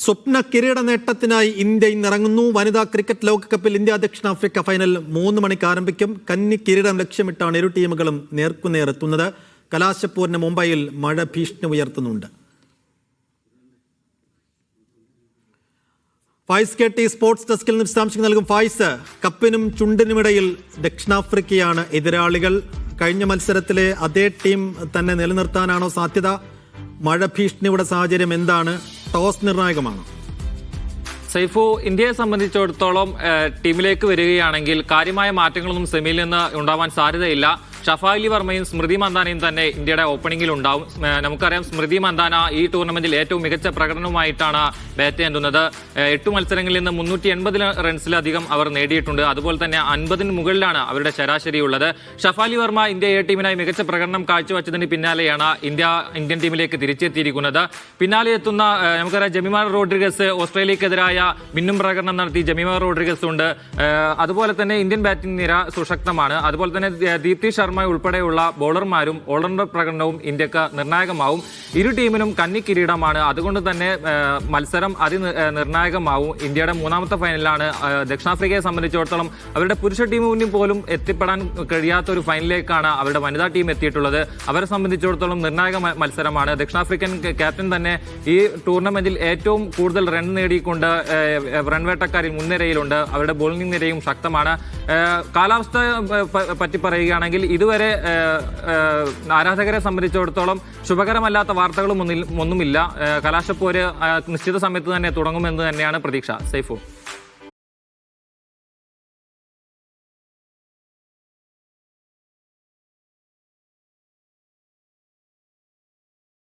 സ്വപ്ന കിരീട നേട്ടത്തിനായി ഇന്ത്യ ഇന്നിറങ്ങുന്നു. വനിതാ ക്രിക്കറ്റ് ലോകകപ്പിൽ ഇന്ത്യ ദക്ഷിണാഫ്രിക്ക ഫൈനൽ 3 മണിക്ക് ആരംഭിക്കും. കന്നി കിരീടം ലക്ഷ്യമിട്ടാണ് ഇരു ടീമുകളും നേർക്കുനേറെത്തുന്നത്. കലാശപ്പോരിന് മുംബൈയിൽ മഴ ഭീഷണി ഉയർത്തുന്നുണ്ട്. ഫായിസ് KT സ്പോർട്സ് ഡെസ്കിൽ നിന്ന് വിശദാംശങ്ങൾ നൽകും. ഫായിസ്, കപ്പിനും ചുണ്ടിനുമിടയിൽ ദക്ഷിണാഫ്രിക്കയാണ് എതിരാളികൾ. കഴിഞ്ഞ മത്സരത്തിലെ അതേ ടീം തന്നെ നിലനിർത്താനാണോ സാധ്യത? മഴ ഭീഷണിയുടെ സാഹചര്യം എന്താണ്? ടോസ് നിർണായകമാണ്. സൈഫു, ഇന്ത്യയെ സംബന്ധിച്ചിടത്തോളം ടീമിലേക്ക് വരികയാണെങ്കിൽ കാര്യമായ മാറ്റങ്ങളൊന്നും സെമിയിൽ നിന്ന് ഉണ്ടാവാൻ സാധ്യതയില്ല. ഷഫാലി വർമ്മയും സ്മൃതി മന്ദാനയും തന്നെ ഇന്ത്യയുടെ ഓപ്പണിംഗിൽ ഉണ്ടാവും. നമുക്കറിയാം, സ്മൃതി മന്ദാന ഈ ടൂർണമെന്റിൽ ഏറ്റവും മികച്ച പ്രകടനവുമായിട്ടാണ് ബാറ്റ് ചെയ്യുന്നത്. 8 മത്സരങ്ങളിൽ നിന്ന് 380 റൺസിലധികം അവർ നേടിയിട്ടുണ്ട്. അതുപോലെ തന്നെ 50-ന് മുകളിലാണ് അവരുടെ ശരാശരി ഉള്ളത്. ഷഫാലി വർമ്മ ഇന്ത്യ എ ടീമിനായി മികച്ച പ്രകടനം കാഴ്ചവെച്ചതിന് പിന്നാലെയാണ് ഇന്ത്യൻ ടീമിലേക്ക് തിരിച്ചെത്തിയിരിക്കുന്നത്. പിന്നാലെ എത്തുന്ന നമുക്കറിയാം, ജമീമ റോഡ്രിഗസ് ഓസ്ട്രേലിയക്കെതിരായ മിന്നും പ്രകടനം നടത്തി. ജമീമ റോഡ്രിഗസ് ഉണ്ട്. അതുപോലെ തന്നെ ഇന്ത്യൻ ബാറ്റിംഗ് നിര സുശക്തമാണ്. അതുപോലെ തന്നെ ദീപ്തി ശർമ്മ ഉൾപ്പെടെയുള്ള ബോളർമാരും ഓൾറൗണ്ടർ പ്രകടനവും ഇന്ത്യക്ക് നിർണായകമാവും. ഇരു ടീമിനും കന്നി കിരീടമാണ്. അതുകൊണ്ട് തന്നെ മത്സരം നിർണായകമാവും. ഇന്ത്യയുടെ 3ാമത്തെ ഫൈനലാണ്. ദക്ഷിണാഫ്രിക്കയെ സംബന്ധിച്ചിടത്തോളം അവരുടെ പുരുഷ ടീമിന് പോലും എത്തിപ്പെടാൻ കഴിയാത്ത ഒരു ഫൈനലിലേക്കാണ് അവരുടെ വനിതാ ടീം എത്തിയിട്ടുള്ളത്. അവരെ സംബന്ധിച്ചിടത്തോളം നിർണായക മത്സരമാണ്. ദക്ഷിണാഫ്രിക്കൻ ക്യാപ്റ്റൻ തന്നെ ഈ ടൂർണമെന്റിൽ ഏറ്റവും കൂടുതൽ റൺ നേടിക്കൊണ്ട് റൺവേട്ടക്കാരിൽ മുൻനിരയിലുണ്ട്. അവരുടെ ബോളിംഗ് നിരയും ശക്തമാണ്. കാലാവസ്ഥ പറ്റി പറയുകയാണെങ്കിൽ ഇതുവരെ ആരാധകരെ സംബന്ധിച്ചിടത്തോളം ശുഭകരമല്ലാത്ത വാർത്തകളും ഒന്നുമില്ല. കലാശപ്പോര് നിശ്ചിത സമയത്ത് തന്നെ തുടങ്ങുമെന്ന് തന്നെയാണ് പ്രതീക്ഷ. സൈഫു.